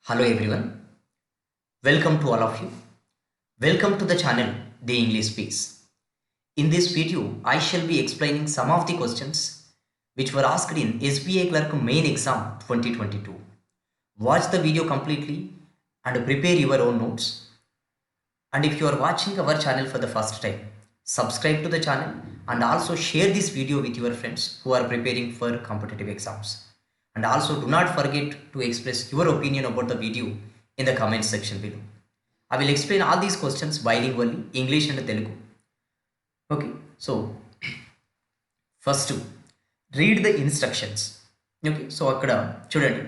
Hello everyone, welcome to all of you. Welcome to the channel The English Speaks. In this video, I shall be explaining some of the questions which were asked in SBI Clerk Main Exam 2022. Watch the video completely and prepare your own notes. And if you are watching our channel for the first time, subscribe to the channel and also share this video with your friends who are preparing for competitive exams. And also do not forget to express your opinion about the video in the comment section below. I will explain all these questions bilingually, English and Telugu. Okay, so first read the instructions. Okay, so akkada chudandi.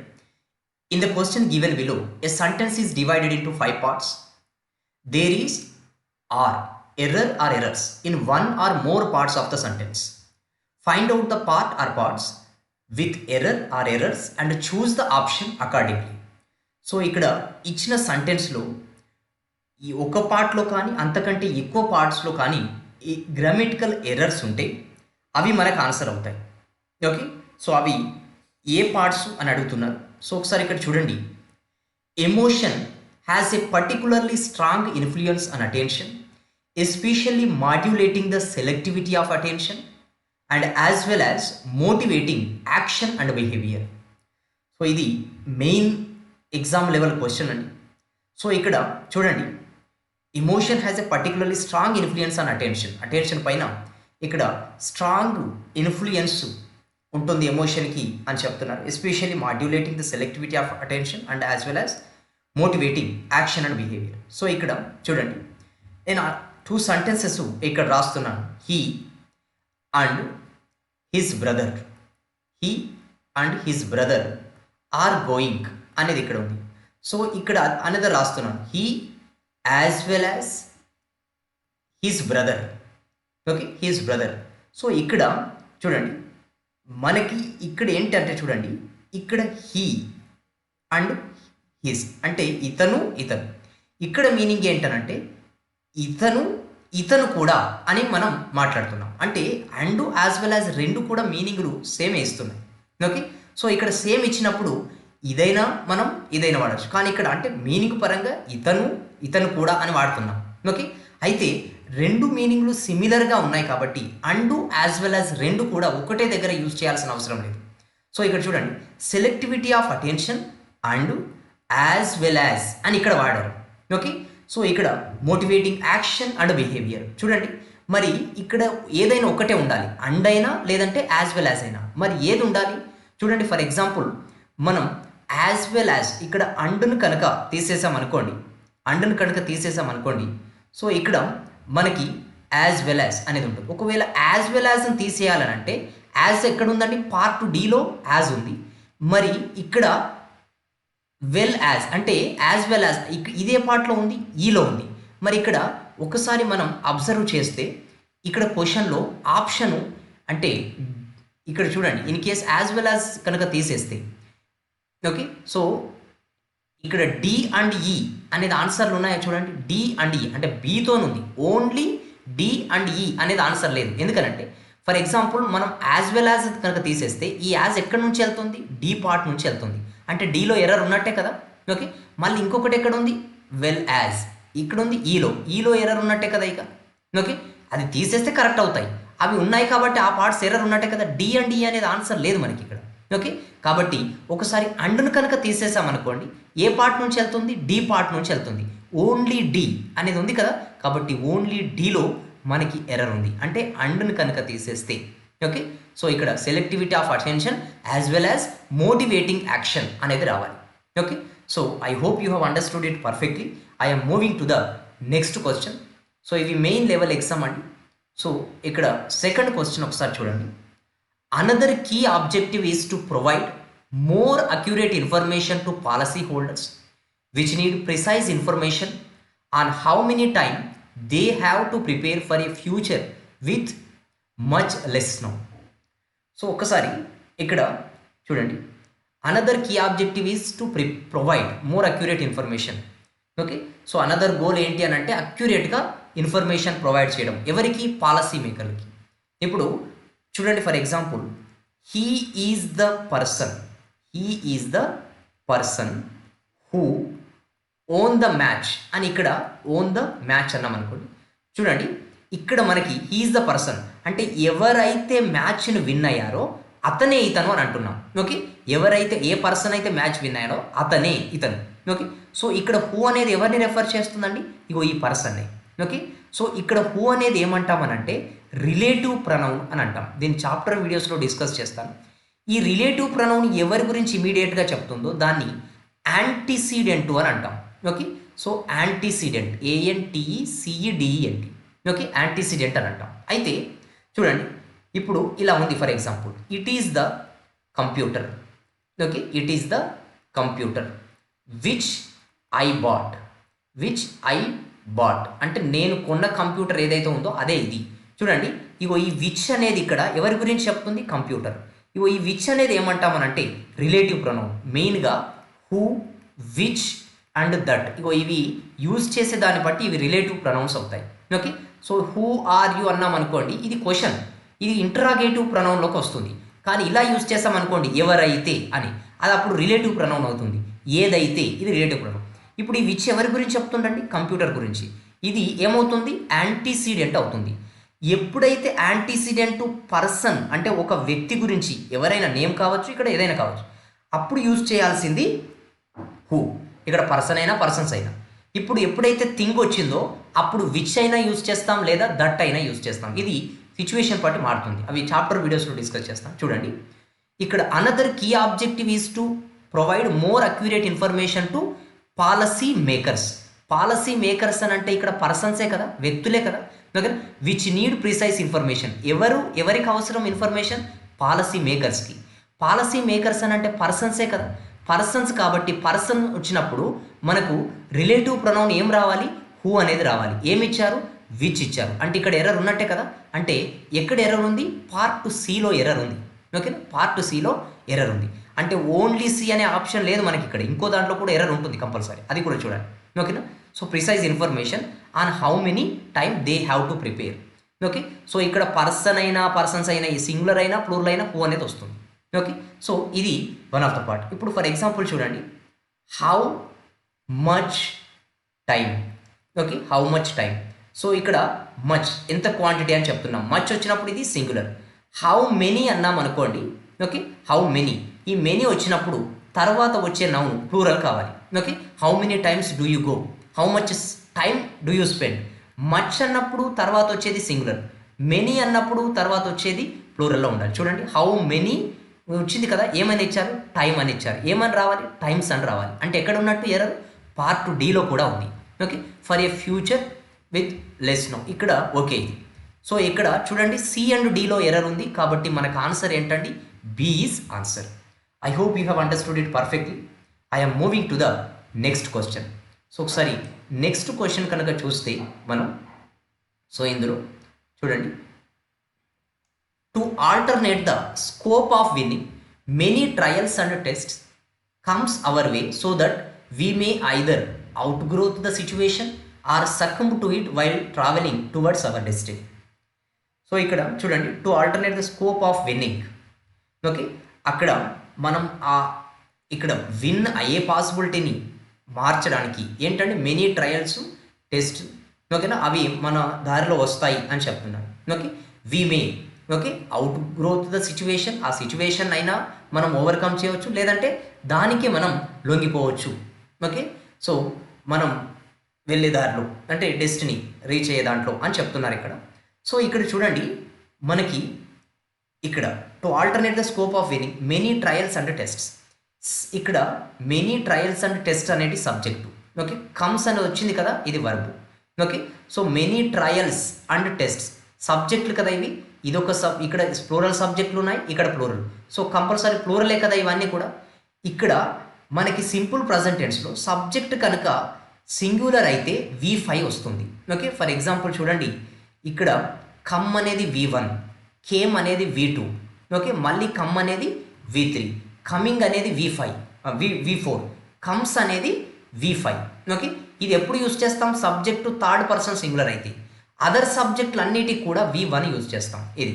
In the question given below, a sentence is divided into 5 parts. There is error or errors in one or more parts of the sentence. Find out the part or parts with error or errors and choose the option accordingly. So ఇక్కడ ఇచ్చిన సెంటెన్స్లో ఈ ఒక పార్ట్లో కానీ అంతకంటే ఎక్కువ పార్ట్స్లో కానీ ఈ గ్రామటికల్ ఎర్రర్స్ ఉంటే అవి మనకు ఆన్సర్ అవుతాయి. ఓకే, సో అవి ఏ పార్ట్స్ అని అడుగుతున్నారు. సో ఒకసారి ఇక్కడ చూడండి. Emotion has a particularly strong influence on attention, especially modulating the selectivity of attention and as well as motivating action and behaviour. So ఇది మెయిన్ ఎగ్జామ్ లెవెల్ క్వశ్చన్ అండి. So ఇక్కడ చూడండి, emotion has a particularly strong influence on attention. Attention పైన ఇక్కడ strong influence ఉంటుంది ఎమోషన్కి అని చెప్తున్నారు. Especially modulating the selectivity of attention and as well as motivating action and behaviour. So ఇక్కడ చూడండి, నేను 2 సెంటెన్సెస్ ఇక్కడ రాస్తున్నాను. He and his brother, he and his brother are going అనేది ఇక్కడ ఉంది. సో ఇక్కడ అనేది రాస్తున్నాను, he as well as his brother. Okay, his brother. So ఇక్కడ చూడండి, మనకి ఇక్కడ ఏంటంటే చూడండి, ఇక్కడ హీ అండ్ హిజ్ అంటే ఇతను ఇతను. ఇక్కడ మీనింగ్ ఏంటనంటే ఇతను కూడా అని మనం మాట్లాడుతున్నాం. అంటే అండ్ యాజ్ వెల్ యాజ్ రెండు కూడా మీనింగ్లు సేమే ఇస్తున్నాయి. ఓకే, సో ఇక్కడ సేమ్ ఇచ్చినప్పుడు ఇదైనా మనం ఇదైనా వాడచ్చు. కానీ ఇక్కడ అంటే మీనింగ్ పరంగా ఇతను కూడా అని వాడుతున్నాం. ఓకే, అయితే రెండు మీనింగ్లు సిమిలర్గా ఉన్నాయి కాబట్టి అండ్ యాజ్ వెల్ యాజ్ రెండు కూడా ఒకటే దగ్గర యూజ్ చేయాల్సిన అవసరం లేదు. సో ఇక్కడ చూడండి, selectivity of attention and as well as అని ఇక్కడ వాడారు. ఓకే, సో ఇక్కడ మోటివేటింగ్ యాక్షన్ అండ్ బిహేవియర్. చూడండి, మరి ఇక్కడ ఏదైనా ఒకటే ఉండాలి, అండ్ అయినా లేదంటే యాజ్ వెల్ యాజ్ అయినా. మరి ఏది ఉండాలి చూడండి. ఫర్ ఎగ్జాంపుల్ మనం యాజ్ వెల్ యాజ్ ఇక్కడ అండ్ను కనుక తీసేసామనుకోండి, సో ఇక్కడ మనకి యాజ్ వెల్ యాజ్ అనేది ఉంటుంది. ఒకవేళ యాజ్ వెల్ యాజ్ అని తీసేయాలని అంటే యాజ్ ఎక్కడ ఉందండి, పార్ట్ డీలో యాజ్ ఉంది. మరి ఇక్కడ వెల్ యాజ్ అంటే యాజ్ వెల్ యాజ్ ఇదే పార్ట్లో ఉంది, ఈలో ఉంది. మరి ఇక్కడ ఒకసారి మనం అబ్జర్వ్ చేస్తే ఇక్కడ క్వశ్చన్లో ఆప్షను అంటే ఇక్కడ చూడండి, in case as well as కనుక తీసేస్తే ఓకే, సో ఇక్కడ డి అండ్ ఈ అనేది ఆన్సర్లు ఉన్నాయో చూడండి. డి అండ్ ఈ అంటే బీతోనుంది, ఓన్లీ డి అండ్ ఈ అనేది ఆన్సర్ లేదు. ఎందుకనంటే ఫర్ ఎగ్జాంపుల్ మనం యాజ్ వెల్ యాజ్ కనుక తీసేస్తే ఈ యాజ్ ఎక్కడి నుంచి వెళ్తుంది, డి పార్ట్ నుంచి వెళ్తుంది. అంటే డీలో ఎర్రర్ ఉన్నట్టే కదా. ఓకే, మళ్ళీ ఇంకొకటి ఎక్కడ ఉంది, వెల్ యాజ్ ఇక్కడ ఉంది, ఈలో ఎర్రర్ ఉన్నట్టే కదా. ఇక ఓకే, అది తీసేస్తే కరెక్ట్ అవుతాయి. అవి ఉన్నాయి కాబట్టి ఆ పార్ట్స్ ఎర్రర్ ఉన్నట్టే కదా. డి అండ్ ఈ అనేది ఆన్సర్ లేదు మనకి ఇక్కడ. ఓకే, కాబట్టి ఒకసారి అండ్ను కనుక తీసేసామనుకోండి, ఏ పార్ట్ నుంచి వెళ్తుంది, డి పార్ట్ నుంచి వెళ్తుంది. ఓన్లీ డి అనేది ఉంది కదా, కాబట్టి ఓన్లీ డీలో మనకి ఎర్రర్ ఉంది. అంటే అండ్ను కనుక తీసేస్తే ఓకే, సో ఇక్కడ selectivity of attention as well as motivating action అనేది రావాలి. Okay, so I hope you have understood it perfectly. I am moving to the next question. So ఇవి మెయిన్ లెవెల్ ఎగ్జామ్ అండి. సో ఇక్కడ second question ఒకసారి చూడండి. Another key objective is to provide more accurate information to policy holders which need precise information on how many time they have to prepare for a future with much less no. So ఒక్కసారి ఇక్కడ చూడండి, another key objective is to provide more accurate information. Okay, so another goal ఏంటి అని అంటే అక్యురేట్గా information provide చేయడం. ఎవరికి, policy మేకర్లకి. ఇప్పుడు చూడండి, for example he is the person who own the match అని ఇక్కడ ఓన్ ద మ్యాచ్ అన్నాం అనుకోండి. చూడండి ఇక్కడ మనకి హీఈస్ ద పర్సన్ అంటే ఎవరైతే మ్యాచ్ను విన్ అయ్యారో అతనే ఇతను అని అంటున్నాం. ఓకే, ఎవరైతే ఏ పర్సన్ అయితే మ్యాచ్ విన్ అయ్యారో అతనే ఇతను. ఓకే, సో ఇక్కడ హూ అనేది ఎవరిని రెఫర్ చేస్తుందండి? ఇగో ఈ పర్సన్ని. ఓకే, సో ఇక్కడ హూ అనేది ఏమంటామనంటే రిలేటివ్ ప్రొనౌన్ అని అంటాం. దీన్ని చాప్టర్ వీడియోస్లో డిస్కస్ చేస్తాను. ఈ రిలేటివ్ ప్రొనౌన్ ఎవరి గురించి ఇమీడియట్గా చెప్తుందో దాన్ని యాంటీసీడెంట్ అని అంటాం. Okay, so antecedent ANTECEDENT. Okay, antecedent అని అంటాం. అయితే చూడండి ఇప్పుడు ఇలా ఉంది. For example it is the computer. Okay, it is the computer which I bought అంటే నేను కొన్న కంప్యూటర్ ఏదైతే ఉందో అదే ఇది. చూడండి ఇగో ఈ విచ్ అనేది ఇక్కడ ఎవరి గురించి చెప్తుంది? కంప్యూటర్. ఇగో ఈ విచ్ అనేది ఏమంటామనంటే రిలేటివ్ ప్రొనౌన్. మెయిన్గా హూ, విచ్ అండ్ దట్, ఇగో ఇవి యూజ్ చేసే దాన్ని బట్టి ఇవి రిలేటివ్ ప్రొనౌన్స్ అవుతాయి. Okay, so who are you అన్నాం అనుకోండి ఇది క్వశ్చన్, ఇది ఇంటరాగేటివ్ ప్రొనౌన్లోకి వస్తుంది. కానీ ఇలా యూజ్ చేసామనుకోండి ఎవరైతే అని, అది అప్పుడు రిలేటివ్ ప్రొనౌన్ అవుతుంది. ఏదైతే ఇది రిలేటివ్ ప్రొనౌన్. ఇప్పుడు ఈ విచ్ ఎవరి గురించి చెప్తుండండి? కంప్యూటర్ గురించి. ఇది ఏమవుతుంది? యాంటీసీడెంట్ అవుతుంది. ఎప్పుడైతే యాంటీసీడెంట్ పర్సన్ అంటే ఒక వ్యక్తి గురించి, ఎవరైనా నేమ్ కావచ్చు, ఇక్కడ ఏదైనా కావచ్చు, అప్పుడు యూజ్ చేయాల్సింది హూ. ఇక్కడ పర్సన్ అయినా పర్సన్స్ అయినా. ఇప్పుడు ఎప్పుడైతే థింగ్ వచ్చిందో అప్పుడు విచ్ అయినా యూజ్ చేస్తాం లేదా దట్ అయినా యూజ్ చేస్తాం. ఇది సిచ్యువేషన్ బట్టి మారుతుంది. అవి చాప్టర్ వీడియోస్లో డిస్కస్ చేస్తాం. చూడండి ఇక్కడ another key objective is to provide more accurate information to policy makers. Policy makers అని అంటే ఇక్కడ పర్సన్సే కదా, వ్యక్తులే కదా. Which need precise information. ఎవరికి అవసరం ఇన్ఫర్మేషన్? పాలసీ మేకర్స్కి. పాలసీ మేకర్స్ అని అంటే పర్సన్సే కదా, పర్సన్స్. కాబట్టి పర్సన్ వచ్చినప్పుడు మనకు రిలేటివ్ ప్రొనౌన్ ఏం రావాలి? హూ అనేది రావాలి. ఏమి ఇచ్చారు? విచ్ ఇచ్చారు. అంటే ఇక్కడ ఎర్రర్ ఉన్నట్టే కదా. అంటే ఎక్కడ ఎర్రర్ ఉంది? పార్ట్ సిలో ఎర్రర్ ఉంది. ఓకేనా, పార్ట్ సిలో ఎర్రర్ ఉంది. అంటే ఓన్లీ సి అనే ఆప్షన్ లేదు మనకి ఇక్కడ, ఇంకో దాంట్లో కూడా ఎర్రర్ ఉంటుంది కంపల్సరీ, అది కూడా చూడండి. ఓకేనా, so precise information on how many time they have to prepare. Okay, so ఇక్కడ పర్సన్ అయినా పర్సన్స్ అయినా, ఈ సింగులర్ అయినా ప్లూరల్ అయినా హూ అనేది వస్తుంది. ఓకే, సో ఇది వన్ ఆఫ్ ద పార్ట్. ఇప్పుడు ఫర్ ఎగ్జాంపుల్ చూడండి how much time. Okay, how much time. So ఇక్కడ మచ్ ఎంత క్వాంటిటీ అని చెప్తున్నాం. మచ్ వచ్చినప్పుడు ఇది సింగులర్. హౌ మెనీ అన్నాం అనుకోండి. Okay, how many. ఈ మెనీ వచ్చినప్పుడు తర్వాత వచ్చే నౌన్ ప్లూరల్ కావాలి. Okay, how many times do you go, how much time do you spend. Much అన్నప్పుడు తర్వాత వచ్చేది సింగులర్, మెనీ అన్నప్పుడు తర్వాత వచ్చేది ప్లూరల్లో ఉండాలి. చూడండి హౌ మెనీ వచ్చింది కదా, ఏమని ఇచ్చారు? టైం అని ఇచ్చారు. ఏమని రావాలి? టైమ్స్ అని రావాలి. అంటే ఎక్కడ ఉన్నట్టు ఎర్రర్? పార్ట్ డీలో కూడా ఉంది. Okay, for a future with less no, ఇక్కడ ఓకే ఇది. సో ఇక్కడ చూడండి సి అండ్ డీలో ఎర్రర్ ఉంది కాబట్టి మనకు ఆన్సర్ ఏంటండి? B is answer. I hope you have understood it perfectly. I am moving to the next question. So ఒకసారి నెక్స్ట్ క్వశ్చన్ కనుక చూస్తే మనం, సో ఇందులో చూడండి to alternate the scope of winning many trials and tests comes our way so that we may either outgrow the situation or succumb to it while traveling towards our destiny. So ఇక్కడ చూడండి to alternate the scope of winnowing. Okay, అక్కడ మనం ఇక్కడ win అయ్యే పాసిబిలిటీని మార్చడానికి ఏంటంటే many trials test, ఓకేనా, అవి మన దారిలో వస్తాయి అని చెప్తున్నాను. Okay, we may, okay, out growth the situation, ఆ సిచ్యువేషన్ అయినా మనం ఓవర్కమ్ చేయవచ్చు, లేదంటే దానికి మనం లొంగిపోవచ్చు. ఓకే, సో మనం వెళ్ళే దారిలో అంటే డెస్టినీ రీచ్ అయ్యే దాంట్లో అని చెప్తున్నారు ఇక్కడ. సో ఇక్కడ చూడండి మనకి ఇక్కడ to alternate the scope of winning many trials and tests. ఇక్కడ మెనీ ట్రయల్స్ అండ్ టెస్ట్ అనేది సబ్జెక్టు. ఓకే, కమ్స్ అని వచ్చింది కదా, ఇది verb. Okay, so many trials and tests సబ్జెక్టులు కదా ఇవి. ఇదొక ఇక్కడ ప్లూరల్ సబ్జెక్టులు ఉన్నాయి, ఇక్కడ ప్లూరల్. సో కంపల్సరీ ప్లూరలే కదా ఇవన్నీ కూడా. ఇక్కడ మనకి సింపుల్ ప్రజెంట్ టెన్స్లో సబ్జెక్ట్ కనుక సింగులర్ అయితే V5 వస్తుంది. ఓకే, ఫర్ ఎగ్జాంపుల్ చూడండి ఇక్కడ కమ్ అనేది V1, కేమ్ అనేది V2, ఓకే, మళ్ళీ కమ్ అనేది V3, కమింగ్ అనేది V4, కమ్స్ అనేది V5. ఓకే, ఇది ఎప్పుడు యూజ్ చేస్తాం? సబ్జెక్టు థర్డ్ పర్సన్ సింగులర్ అయితే. అదర్ సబ్జెక్టులు అన్నిటికి కూడా V1 యూజ్ చేస్తాం. ఇది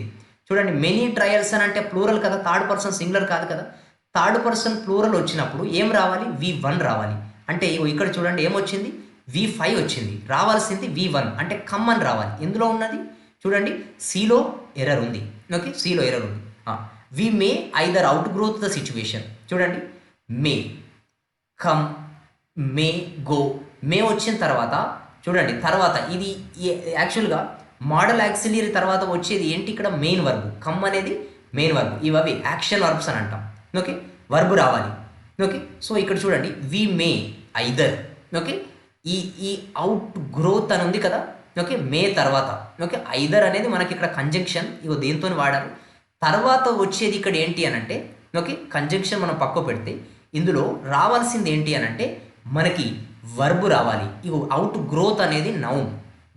చూడండి మెనీ ట్రయల్స్ అని అంటే ప్లూరల్ కదా, థర్డ్ పర్సన్ సింగులర్ కాదు కదా. థర్డ్ పర్సన్ ప్లూరల్ వచ్చినప్పుడు ఏం రావాలి? V1 రావాలి. అంటే ఇక్కడ చూడండి ఏమొచ్చింది, V5 వచ్చింది, రావాల్సింది V1 అంటే కమ్ అని రావాలి. ఎందులో ఉన్నది చూడండి, సిలో ఎర్రర్ ఉంది. ఓకే, సిలో ఎర్రర్ ఉంది. We may either out growth the situation. చూడండి, మే, కమ్, మే, గో. మే వచ్చిన తర్వాత చూడండి, తర్వాత ఇది యాక్చువల్గా మోడల్ యాక్సిలరీ తర్వాత వచ్చేది ఏంటి, ఇక్కడ మెయిన్ వర్బ్. కమ్ అనేది మెయిన్ వర్బ్, ఇవి యాక్షన్ వర్బ్స్ అని అంటాం. ఓకే, వర్బ్ రావాలి. ఓకే, సో ఇక్కడ చూడండి వి మే ఐదర్. ఓకే, ఈ అవుట్ గ్రోత్ అని ఉంది కదా. ఓకే, మే తర్వాత ఓకే, ఐదర్ అనేది మనకి ఇక్కడ కంజంక్షన్, ఇగో దేంతో వాడారు. తర్వాత వచ్చేది ఇక్కడ ఏంటి అని అంటే ఓకే, కంజంక్షన్ మనం పక్క పెడితే ఇందులో రావాల్సింది ఏంటి అని అంటే మనకి వర్బ్ రావాలి. ఇగో అవుట్ గ్రోత్ అనేది నౌన్,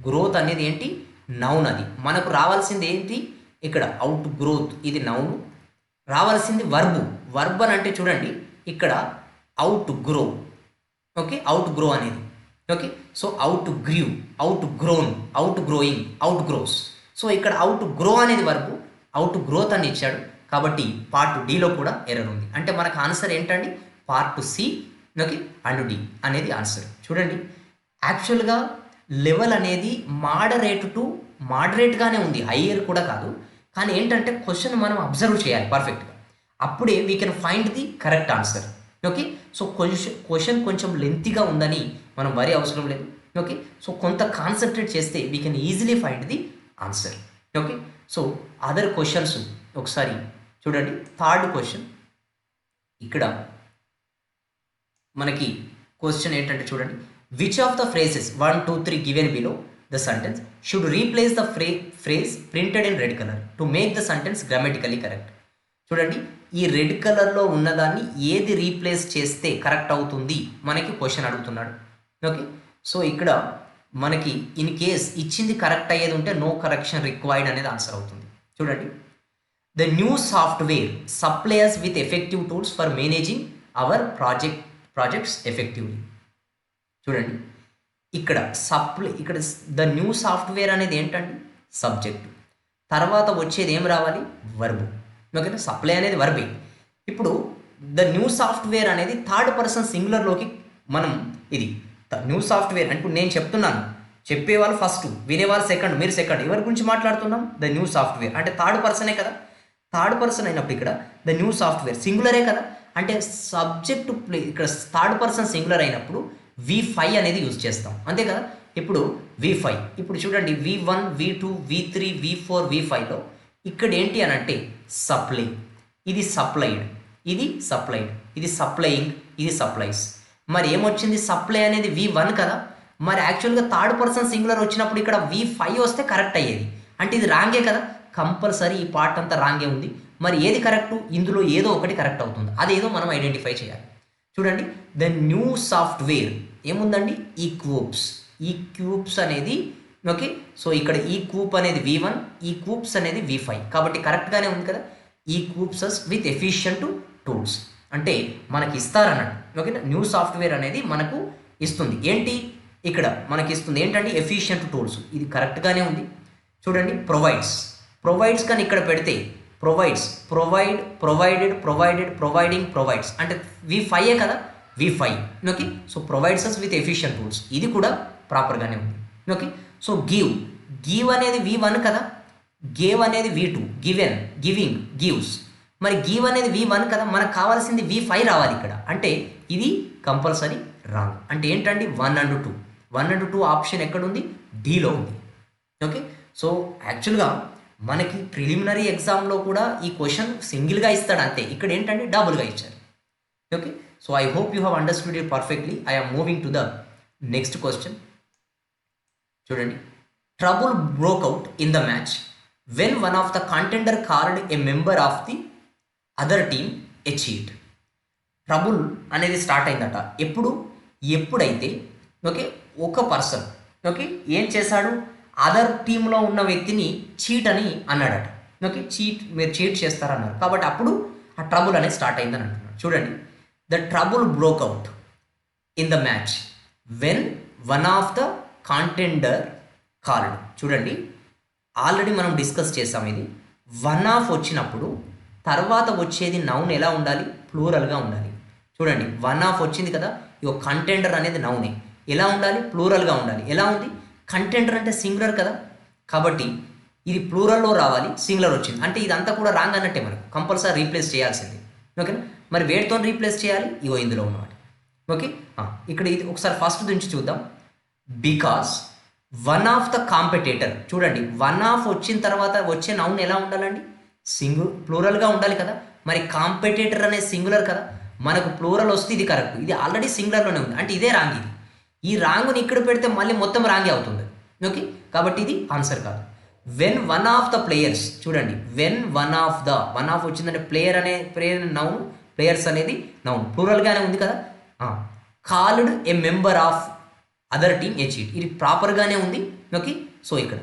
గ్రోత్ అనేది ఏంటి, నౌన్. అది మనకు రావాల్సింది ఏంటి, ఇక్కడ అవుట్ గ్రోత్ ఇది నౌన్, రావాల్సింది వర్బ్. వర్బ్ అని అంటే చూడండి ఇక్కడ outgrow. Okay, outgrow అనేది. Okay, so outgrew, outgrown, outgrowing, outgrows. So ఇక్కడ అవుట్ గ్రో అనేది వర్బ్, అవుట్ గ్రోత్ అని ఇచ్చాడు. కాబట్టి పార్ట్ డిలో కూడా ఎర్రర్ ఉంది. అంటే మనకు ఆన్సర్ ఏంటండి, part C. Okay, and D అనేది ఆన్సర్. చూడండి, యాక్చువల్గా లెవెల్ అనేది మోడరేట్గానే ఉంది, హయ్యర్ కూడా కాదు. కానీ ఏంటంటే క్వశ్చన్ మనం అబ్జర్వ్ చేయాలి పర్ఫెక్ట్గా, అప్పుడే we can find the correct answer. Okay, so question కొంచెం లెంతీగా ఉందని మనం వరి అవసరం లేదు. ఓకే, సో కొంత కాన్సన్ట్రేట్ చేస్తే we can easily find the answer. Okay, so other questions ఒకసారి చూడండి. థర్డ్ క్వశ్చన్, ఇక్కడ మనకి క్వశ్చన్ ఏంటంటే చూడండి, which of the phrases 1, 2, 3 given below the sentence should replace the phrase printed in red colour to make the sentence grammatically correct. చూడండి, ఈ red కలర్లో ఉన్నదాన్ని ఏది రీప్లేస్ చేస్తే కరెక్ట్ అవుతుంది మనకి క్వశ్చన్ అడుగుతున్నాడు. ఓకే, సో ఇక్కడ మనకి ఇన్ కేస్ ఇచ్చింది కరెక్ట్ అయ్యేది ఉంటే నో కరెక్షన్ రిక్వైర్డ్ అనేది ఆన్సర్ అవుతుంది. చూడండి, the new software supplies with effective tools for managing our projects effectively. చూడండి, ఇక్కడ ఇక్కడ ద న్యూ సాఫ్ట్వేర్ అనేది ఏంటండి, సబ్జెక్ట్. తర్వాత వచ్చేది ఏం రావాలి, వర్బ్. ఓకేనా, సప్లై అనేది వర్బే. ఇప్పుడు ద న్యూ సాఫ్ట్వేర్ అనేది థర్డ్ పర్సన్ సింగులర్లోకి మనం ఇది న్యూ సాఫ్ట్వేర్ అంటే నేను చెప్తున్నాను, చెప్పేవాళ్ళు ఫస్ట్, వినేవాళ్ళు సెకండ్, మీరు సెకండ్. ఎవరి గురించి మాట్లాడుతున్నాం, ద న్యూ సాఫ్ట్వేర్ అంటే థర్డ్ పర్సనే కదా. థర్డ్ పర్సన్ అయినప్పుడు ఇక్కడ ద న్యూ సాఫ్ట్వేర్ సింగులరే కదా. అంటే సబ్జెక్ట్ ఇక్కడ థర్డ్ పర్సన్ సింగులర్ అయినప్పుడు V5 అనేది యూజ్ చేస్తాం, అంతే కదా. ఇప్పుడు V5, ఇప్పుడు చూడండి V1, V2, V3, V4, V5లో ఇక్కడ ఏంటి అని అంటే సప్లై, ఇది సప్లైడ్, ఇది సప్లైడ్, ఇది సప్లయింగ్, ఇది సప్లైస్. మరి ఏమొచ్చింది, సప్లై అనేది V1 కదా. మరి యాక్చువల్గా థర్డ్ పర్సన్ సింగులర్ వచ్చినప్పుడు ఇక్కడ V5 వస్తే కరెక్ట్ అయ్యేది. అంటే ఇది రాంగే కదా, కంపల్సరీ ఈ పార్ట్ అంతా రాంగే ఉంది. మరి ఏది కరెక్టు, ఇందులో ఏదో ఒకటి కరెక్ట్ అవుతుంది, అదేదో మనం ఐడెంటిఫై చేయాలి. చూడండి, ద న్యూ సాఫ్ట్వేర్ ఏముందండి, ఈ క్యూబ్స్ అనేది. ఓకే, సో ఇక్కడ ఈ క్యూప్ అనేది V1, ఈ క్యూబ్స్ అనేది V5, కాబట్టి కరెక్ట్గానే ఉంది కదా. ఈ క్యూబ్సెస్ విత్ ఎఫిషియంట్ టూల్స్ అంటే మనకి ఇస్తారన్నట్టు. ఓకేనా, న్యూ సాఫ్ట్వేర్ అనేది మనకు ఇస్తుంది ఏంటి, ఇక్కడ మనకి ఇస్తుంది ఏంటంటే ఎఫిషియంట్ టూల్స్, ఇది కరెక్ట్గానే ఉంది. చూడండి, ప్రొవైడ్స్ కానీ ఇక్కడ పెడితే ప్రొవైడింగ్ ప్రొవైడ్స్ అంటే V5 కదా, V5. Okay, so provides with efficient tools, ఇది కూడా ప్రాపర్గానే ఉంది. ఓకే, సో గివ్ అనేది V1 కదా, గేవ్ అనేది V2, గివింగ్, గివ్స్. మరి గివ్ అనేది V1 కదా, మనకు కావాల్సింది V5 రావాలి ఇక్కడ. అంటే ఇది కంపల్సరీ రాంగ్. అంటే ఏంటండి 1 and 2 ఆప్షన్ ఎక్కడుంది, డీలో ఉంది. ఓకే, సో యాక్చువల్గా మనకి ప్రిలిమినరీ ఎగ్జామ్లో కూడా ఈ క్వశ్చన్ సింగిల్గా ఇస్తాడు అంతే, ఇక్కడ ఏంటంటే డబుల్గా ఇచ్చారు. Okay, so I hope you have understood it perfectly. I am moving to the next question. చూడండి, trouble broke out in the match when one of the contender called a member of the other team a cheat. Trouble అనేది start అయిందట ఎప్పుడైతే okay ఒక person okay ఏం చేశాడు, other టీంలో ఉన్న వ్యక్తిని చీట్ అని అన్నాడట. ఓకే, మీరు చీట్ చేస్తారన్నారు, కాబట్టి అప్పుడు ఆ ట్రబుల్ అనేది స్టార్ట్ అయిందని అంటున్నాడు. చూడండి, the trouble broke out in the match when one of the contender called. చూడండి, ఆల్రెడీ మనం డిస్కస్ చేసాం ఇది. వన్ ఆఫ్ వచ్చినప్పుడు తర్వాత వచ్చేది నౌన్ ఎలా ఉండాలి, ప్లూరల్గా ఉండాలి. చూడండి, వన్ ఆఫ్ వచ్చింది కదా, ఇగో కంటెండర్ అనేది నౌనే. ఎలా ఉండాలి? ప్లూరల్గా ఉండాలి. ఎలా ఉంది? కంటెండర్ అంటే సింగులర్ కదా, కాబట్టి ఇది ప్లూరల్లో రావాలి, సింగులర్ వచ్చింది అంటే ఇదంతా కూడా రాంగ్ అన్నట్టే. మనకు కంపల్సరీ రీప్లేస్ చేయాల్సింది. ఓకేనా? మరి వేటితో రీప్లేస్ చేయాలి? ఇగో ఇందులో ఉన్నమాట. ఓకే, ఇక్కడ ఇది ఒకసారి ఫస్ట్ నుంచి చూద్దాం. Because one of the competitor, చూడండి వన్ ఆఫ్ వచ్చిన తర్వాత వచ్చే నౌన్ ఎలా ఉండాలండి? ప్లూరల్గా ఉండాలి కదా. మరి కాంపిటేటర్ అనే సింగులర్ కదా, మనకు ప్లూరల్ వస్తే ఇది కరెక్ట్, ఇది ఆల్రెడీ సింగులర్లోనే ఉంది అంటే ఇదే రాంగ్. ఇది ఈ రాంగ్ని ఇక్కడ పెడితే మళ్ళీ మొత్తం రాంగే అవుతుంది. ఓకే, కాబట్టి ఇది ఆన్సర్ కాదు. When one of the players, చూడండి వెన్ వన్ ఆఫ్ వచ్చిందంటే ప్లేయర్ నౌన్, ప్లేయర్స్ అనేది నౌన్, ప్లూరల్గానే ఉంది కదా. Called a member of other team a cheat, ఇది ప్రాపర్గానే ఉంది. ఓకే, సో ఇక్కడ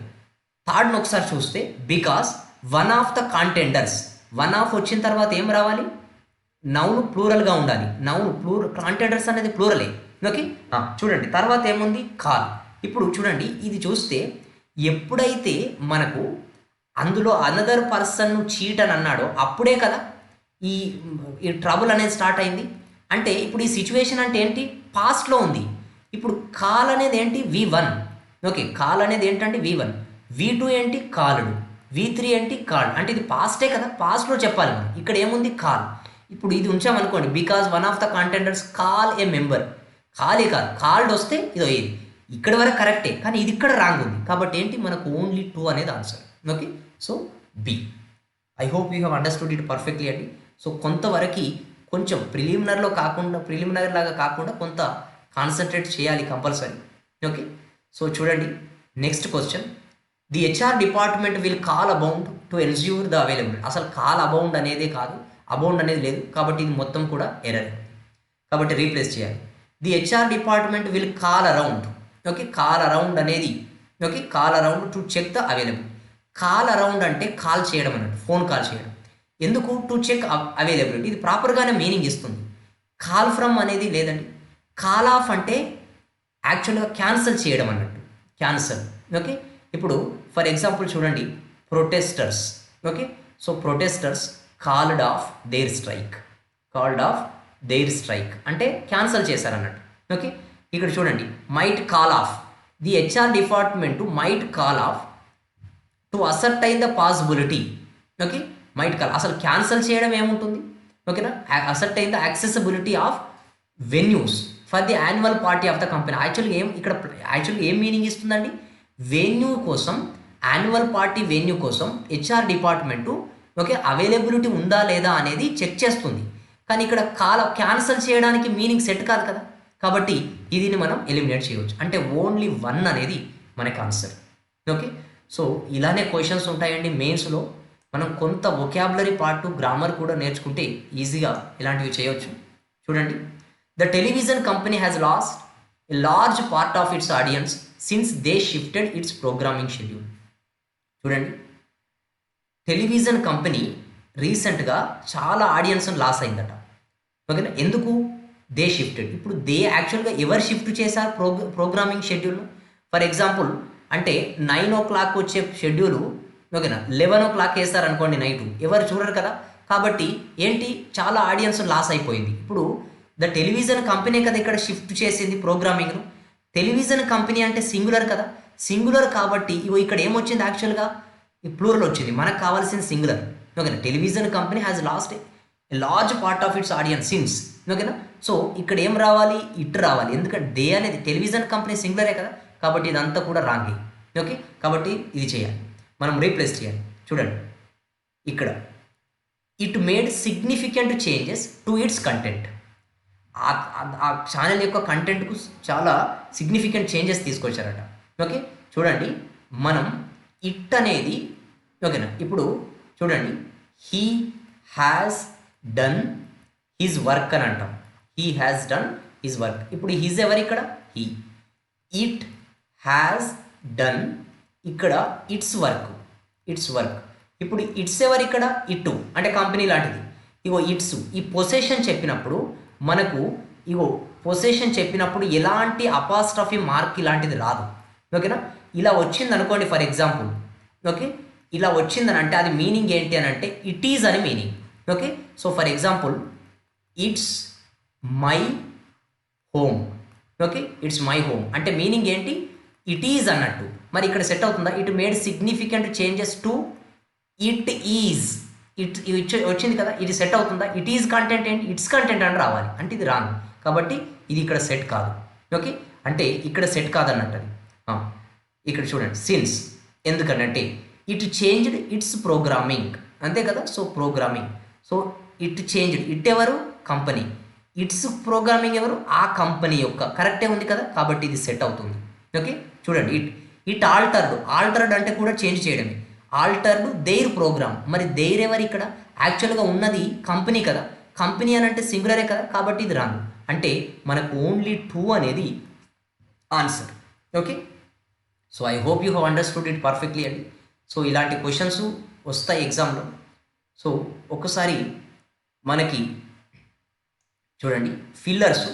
థర్డ్ని ఒకసారి చూస్తే because one of the contenders, one of వచ్చిన తర్వాత ఏం రావాలి? నౌన్ ప్లూరల్గా ఉండాలి. నౌన్ కాంటెండర్స్ అనేది ప్లూరలే. ఓకే, చూడండి తర్వాత ఏముంది? కాల్. ఇప్పుడు చూడండి ఇది చూస్తే ఎప్పుడైతే మనకు అందులో అనదర్ పర్సన్ చీట్ అని అన్నాడో అప్పుడే కదా ఈ ట్రబుల్ అనేది స్టార్ట్ అయింది. అంటే ఇప్పుడు ఈ సిచ్యువేషన్ అంటే ఏంటి? పాస్ట్లో ఉంది. ఇప్పుడు కాల్ అనేది ఏంటి? V1. ఓకే, కాల్ అనేది ఏంటంటే V1, V2 ఏంటి? కాలుడు, V3 ఏంటి? కాల్. అంటే ఇది పాస్టే కదా, పాస్ట్లో చెప్పాలి మనం. ఇక్కడ ఏముంది? కాల్. ఇప్పుడు ఇది ఉంచామనుకోండి, because one of the contenders call a member, కాలే కాదు, కాల్డ్ వస్తే ఇదో ఇది ఇక్కడ వరకు కరెక్టే, కానీ ఇది ఇక్కడ రాంగ్ ఉంది. కాబట్టి ఏంటి? మనకు ఓన్లీ 2 అనేది answer. Okay, so B. I hope you have understood it perfectly అండి. సో కొంతవరకు కొంచెం ప్రిలిమినరీ లాగా కాకుండా కొంత కాన్సన్ట్రేట్ చేయాలి కంపల్సరీ. ఓకే, సో చూడండి next question. The HR department will call abound to ensure the availability. అసలు కాల్ అబౌండ్ అనేదే కాదు, అబౌండ్ అనేది లేదు, కాబట్టి ఇది మొత్తం కూడా ఎర్రర్, కాబట్టి రీప్లేస్ చేయాలి. The HR department will call around. Okay, call around అనేది, okay, call around to check the available. Call around అంటే కాల్ చేయడం అన్నట్టు, ఫోన్ కాల్ చేయడం. ఎందుకు? టు చెక్ అవైలబిలిటీ, ఇది ప్రాపర్గానే మీనింగ్ ఇస్తుంది. కాల్ ఫ్రమ్ అనేది లేదండి. కాల్ ఆఫ్ అంటే యాక్చువల్గా క్యాన్సల్ చేయడం అన్నట్టు, క్యాన్సల్. ఓకే, ఇప్పుడు ఫర్ ఎగ్జాంపుల్ చూడండి, protesters. Okay, so protesters called of their strike అంటే క్యాన్సల్ చేశారన్నట్టు. ఓకే, ఇక్కడ చూడండి might call of, the HR department might call off to ascertain the possibility. Okay, might call, అసలు cancel చేయడం ఏముంటుంది? ఓకేనా, ascertain the accessibility of venues for the annual party of the company. యాక్చువల్గా ఏం meaning ఇస్తుందండి? Venue కోసం, annual party venue కోసం HR department okay availability ఉందా లేదా అనేది చెక్ చేస్తుంది. కానీ ఇక్కడ క్యాన్సల్ చేయడానికి మీనింగ్ సెట్ కాదు కదా, కాబట్టి ఇదిని మనం ఎలిమినేట్ చేయవచ్చు. అంటే ఓన్లీ 1 అనేది మనకి ఆన్సర్. ఓకే, సో ఇలానే క్వశ్చన్స్ ఉంటాయండి మెయిన్స్లో. మనం కొంత వొకాబులరీ పార్ట్, గ్రామర్ కూడా నేర్చుకుంటే ఈజీగా ఇలాంటివి చేయవచ్చు. చూడండి, the television company has lost a large part of it's audience since they shifted it's programming schedule. చూడండి, టెలివిజన్ కంపెనీ రీసెంట్గా చాలా ఆడియన్స్ని లాస్ అయిందట. ఓకేనా, ఎందుకు? They shifted. ఇప్పుడు దే యాక్చువల్గా ఎవరు షిఫ్ట్ చేశారు ప్రోగ్రామింగ్ షెడ్యూల్? ఫర్ ఎగ్జాంపుల్ అంటే 9 o'clock వచ్చే షెడ్యూల్ ఓకేనా 11 o'clock వేస్తారనుకోండి నైట్, ఎవరు చూడరు కదా, కాబట్టి ఏంటి? చాలా ఆడియన్స్ లాస్ అయిపోయింది. ఇప్పుడు ద టెలివిజన్ కంపెనీ కదా ఇక్కడ షిఫ్ట్ చేసింది ప్రోగ్రామింగ్ను. టెలివిజన్ కంపెనీ అంటే సింగులర్ కదా, సింగులర్ కాబట్టి ఇక్కడ ఏమొచ్చింది? యాక్చువల్గా ఈ ప్లూరల్ వచ్చింది, మనకు కావాల్సిన సింగులర్. ఓకేనా, television company has lost a large part of it's audience since. ఓకేనా, సో ఇక్కడ ఏం రావాలి? ఇట్ రావాలి, ఎందుకంటే దే అనేది టెలివిజన్ కంపెనీ సింగులరే కదా, కాబట్టి ఇదంతా కూడా రాంగే. ఓకే, కాబట్టి ఇది చేయాలి, మనం రీప్లేస్ చేయాలి. చూడండి ఇక్కడ it made significant changes to it's content. ఆ ఛానల్ యొక్క కంటెంట్కు చాలా సిగ్నిఫికెంట్ చేంజెస్ తీసుకొచ్చారట. ఓకే, చూడండి మనం ఇట్ అనేది ఓకేనా, ఇప్పుడు చూడండి he has done his work అని అంటాం. He has done his work. ఇప్పుడు హిజ్ ఎవరు ఇక్కడ? హీ. ఇట్ హ్యాస్ డన్ ఇక్కడ ఇట్స్ వర్క్. ఇప్పుడు ఇట్స్ ఎవరు ఇక్కడ? ఇటు అంటే కంపెనీ లాంటిది. ఇట్స్ ఈ పొసెషన్ చెప్పినప్పుడు మనకు పొసెషన్ చెప్పినప్పుడు ఎలాంటి అపాస్ట్రఫీ మార్క్ ఇలాంటిది రాదు. ఓకేనా, ఇలా వచ్చింది అనుకోండి ఫర్ ఎగ్జాంపుల్. ఓకే, ఇలా వచ్చిందని అంటే అది మీనింగ్ ఏంటి అని అంటే ఇట్ ఈజ్ అని meaning. Okay, so for example it's my home. Okay, it's my home అంటే మీనింగ్ ఏంటి? ఇట్ ఈజ్ అన్నట్టు. మరి ఇక్కడ సెట్ అవుతుందా? It made significant changes to it is. It వచ్చింది కదా, ఇది సెట్ అవుతుందా? ఇట్ ఈజ్ కంటెంట్ ఏంటి? ఇట్స్ కంటెంట్ అని రావాలి, అంటే ఇది రాంగ్. కాబట్టి ఇది ఇక్కడ సెట్ కాదు. ఓకే, అంటే ఇక్కడ సెట్ కాదన్నట్టు అది. ఇక్కడ చూడండి, సిన్స్ ఎందుకనంటే ఇట్ చేంజ్డ్ ఇట్స్ ప్రోగ్రామింగ్, అంతే కదా. So programming, so it changed, it ఎవరు? కంపెనీ. ఇట్స్ ప్రోగ్రామింగ్ ఎవరు? ఆ కంపెనీ యొక్క. కరెక్టే ఉంది కదా, కాబట్టి ఇది సెట్ అవుతుంది. ఓకే, చూడండి, ఇట్ ఆల్టర్డ్ అంటే కూడా చేంజ్ చేయడమే. Altered their program. మరి దేర్ ఎవరు ఇక్కడ? యాక్చువల్గా ఉన్నది కంపెనీ కదా, కంపెనీ అని అంటే సింగులరే కదా, కాబట్టి ఇది రాంగ్. అంటే మనకు ఓన్లీ 2 అనేది answer. Okay, so I hope you have understood it perfectly అండి. సో ఇలాంటి క్వశ్చన్స్ వస్తాయి ఎగ్జామ్లో. సో ఒకసారి మనకి చూడండి, ఫిల్లర్స్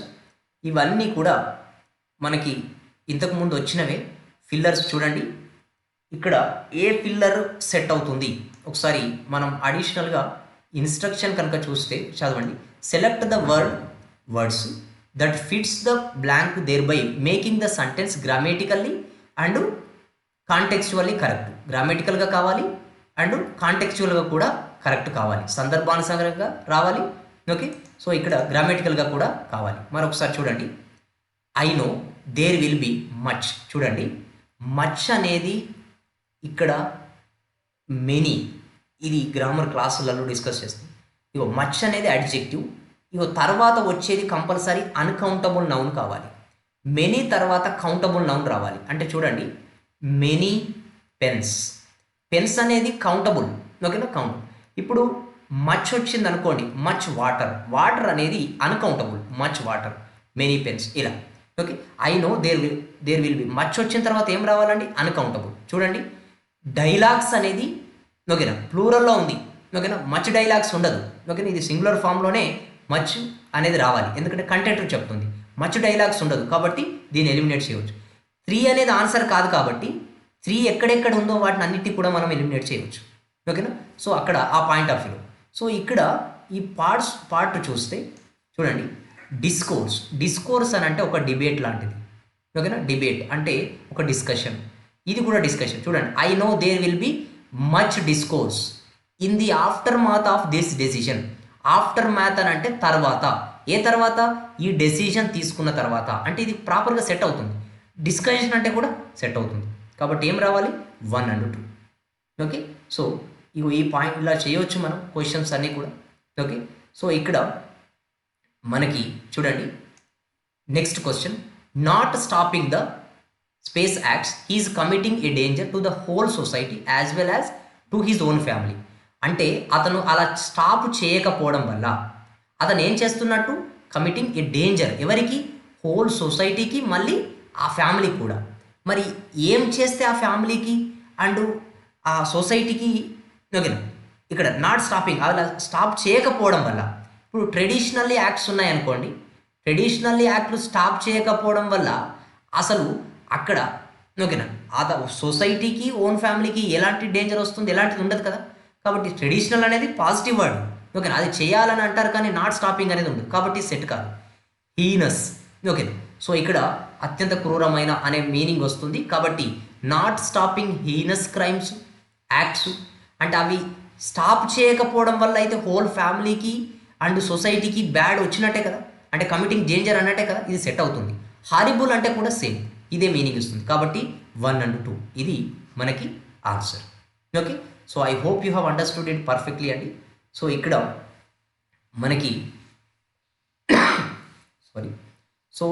ఇవన్నీ కూడా మనకి ఇంతకుముందు వచ్చినవే. ఫిల్లర్స్ చూడండి, ఇక్కడ ఏ ఫిల్లర్ సెట్ అవుతుంది ఒకసారి మనం అడిషనల్గా ఇన్స్ట్రక్షన్ కనుక చూస్తే చదవండి. Select the words that fits the blank thereby making the sentence grammatically and contextually correct. గ్రామేటికల్గా కావాలి అండ్ కాంటెక్చువల్గా కూడా కరెక్ట్ కావాలి, సందర్భానుసారంగా రావాలి. ఓకే, సో ఇక్కడ గ్రామేటికల్గా కూడా కావాలి. మరొకసారి చూడండి, I know there will be much. చూడండి, మచ్ అనేది ఇక్కడ మెనీ, ఇది గ్రామర్ క్లాసులలో డిస్కస్ చేస్తాం. ఇగో మచ్ అనేది అడ్జెక్టివ్, ఇగో తర్వాత వచ్చేది కంపల్సరీ అన్కౌంటబుల్ నౌన్ కావాలి. మెనీ తర్వాత కౌంటబుల్ నౌన్ రావాలి. అంటే చూడండి, మెనీ పెన్స్. పెన్స్ అనేది కౌంటబుల్, ఓకేనా, కౌంట్. ఇప్పుడు మచ్ వచ్చింది అనుకోండి, మచ్ వాటర్ అనేది uncountable, much water, many pens ఇలా. Okay, I know there will be. Much వచ్చిన తర్వాత ఏం రావాలండి? అన్కౌంటబుల్. చూడండి, డైలాగ్స్ అనేది ఓకేనా ప్లూరల్లో ఉంది, ఓకేనా, మచ్ డైలాగ్స్ ఉండదు. ఓకేనా, ఇది సింగులర్ ఫామ్లోనే మచ్ అనేది రావాలి, ఎందుకంటే కంటెంట్ చెప్తుంది. మచ్ డైలాగ్స్ ఉండదు కాబట్టి దీన్ని ఎలిమినేట్ చేయవచ్చు. 3 అనేది ఆన్సర్ కాదు కాబట్టి 3 ఎక్కడెక్కడ ఉందో వాటిని అన్నిటిని కూడా మనం ఎలిమినేట్ చేయవచ్చు. ఓకేనా, సో అక్కడ ఆ పాయింట్ ఆఫ్ వ్యూ. సో ఇక్కడ ఈ పార్ట్ చూస్తే చూడండి, డిస్కోర్స్ అని అంటే ఒక డిబేట్ లాంటిది. ఓకేనా, డిబేట్ అంటే ఒక డిస్కషన్, ఇది కూడా డిస్కషన్. చూడండి, I know there will be much discourse in the aftermath of this decision. Aftermath అని అంటే తర్వాత, ఏ తర్వాత? ఈ డెసిషన్ తీసుకున్న తర్వాత, అంటే ఇది ప్రాపర్గా సెట్ అవుతుంది. డిస్కషన్ అంటే కూడా సెట్ అవుతుంది, కాబట్టి ఏం రావాలి? 1 and 2. ఓకే, సో ఇగో ఈ పాయింట్ ఇలా చేయవచ్చు మనం క్వశ్చన్స్ అన్నీ కూడా. ఓకే, సో ఇక్కడ మనకి చూడండి, next question, not stopping the space acts he's committing a danger to the whole society as well as to his own family. అంటే అతను అలా స్టాప్ చేయకపోవడం వల్ల అతను ఏం చేస్తున్నట్టు? కమిటింగ్ ఏ డేంజర్, ఎవరికి? హోల్ సొసైటీకి, మళ్ళీ ఆ ఫ్యామిలీకి కూడా. మరి ఏం చేస్తే ఆ ఫ్యామిలీకి అండ్ ఆ సొసైటీకి? ఓకేనా, ఇక్కడ నాట్ స్టాపింగ్, అలా స్టాప్ చేయకపోవడం వల్ల. ఇప్పుడు ట్రెడిషనల్లీ యాక్ట్స్ ఉన్నాయనుకోండి, ట్రెడిషనల్లీ యాక్ట్లు స్టాప్ చేయకపోవడం వల్ల అసలు అక్కడ ఓకేనా ఆ సొసైటీకి, ఓన్ ఫ్యామిలీకి ఎలాంటి డేంజర్ వస్తుంది? ఎలాంటిది ఉండదు కదా. కాబట్టి ట్రెడిషనల్ అనేది పాజిటివ్ వర్డ్, ఓకేనా, అది చేయాలని అంటారు కానీ నాట్ స్టాపింగ్ అనేది ఉండదు, కాబట్టి సెట్ కాదు. హీనస్, ఓకేనా, సో ఇక్కడ అత్యంత క్రూరమైన అనే మీనింగ్ వస్తుంది. కాబట్టి not stopping heinous crimes acts అంటే అవి స్టాప్ చేయకపోవడం వల్ల అయితే హోల్ ఫ్యామిలీకి అండ్ సొసైటీకి బ్యాడ్ వచ్చినట్టే కదా, అంటే కమిటింగ్ డేంజర్ అన్నట్టే కదా, ఇది సెట్ అవుతుంది. హారిబుల్ అంటే కూడా సేమ్, ఇదే మీనింగ్ ఇస్తుంది. కాబట్టి 1 and 2 ఇది మనకి answer. Okay, so I hope you have understood it perfectly అండి. సో ఇక్కడ మనకి సారీ, సో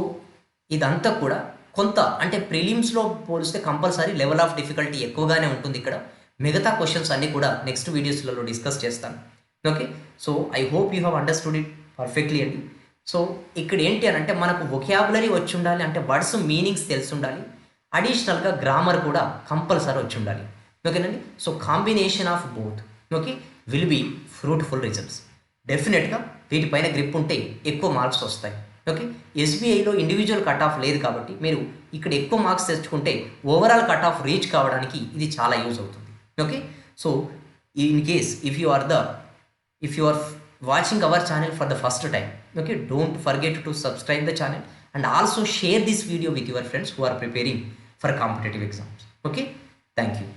ఇదంతా కూడా కొంత అంటే ప్రిలిమ్స్లో పోలిస్తే కంపల్సరీ లెవెల్ ఆఫ్ డిఫికల్టీ ఎక్కువగానే ఉంటుంది ఇక్కడ. మిగతా క్వశ్చన్స్ అన్నీ కూడా నెక్స్ట్ వీడియోస్లలో డిస్కస్ చేస్తాను. Okay, so I hope you have understood it perfectly అండి. సో ఇక్కడ ఏంటి అని అంటే మనకు వొకాబులరీ వచ్చి ఉండాలి, అంటే వర్డ్స్ మీనింగ్స్ తెలిసి ఉండాలి. అడిషనల్గా గ్రామర్ కూడా కంపల్సరీ వచ్చి ఉండాలి. ఓకేనండి, so combination of both okay will be fruitful results. డెఫినెట్గా వీటిపైన గ్రిప్ ఉంటే ఎక్కువ మార్క్స్ వస్తాయి. ఓకే, ఎస్బీఐలో ఇండివిజువల్ కట్ ఆఫ్ లేదు కాబట్టి మీరు ఇక్కడ ఎక్కువ మార్క్స్ తెచ్చుకుంటే ఓవరాల్ కట్ ఆఫ్ రీచ్ కావడానికి ఇది చాలా యూజ్ అవుతుంది. Okay, so in case if you are watching our channel for the first time, okay, don't forget to subscribe the channel and also share this video with your friends who are preparing for competitive exams. Okay, thank you.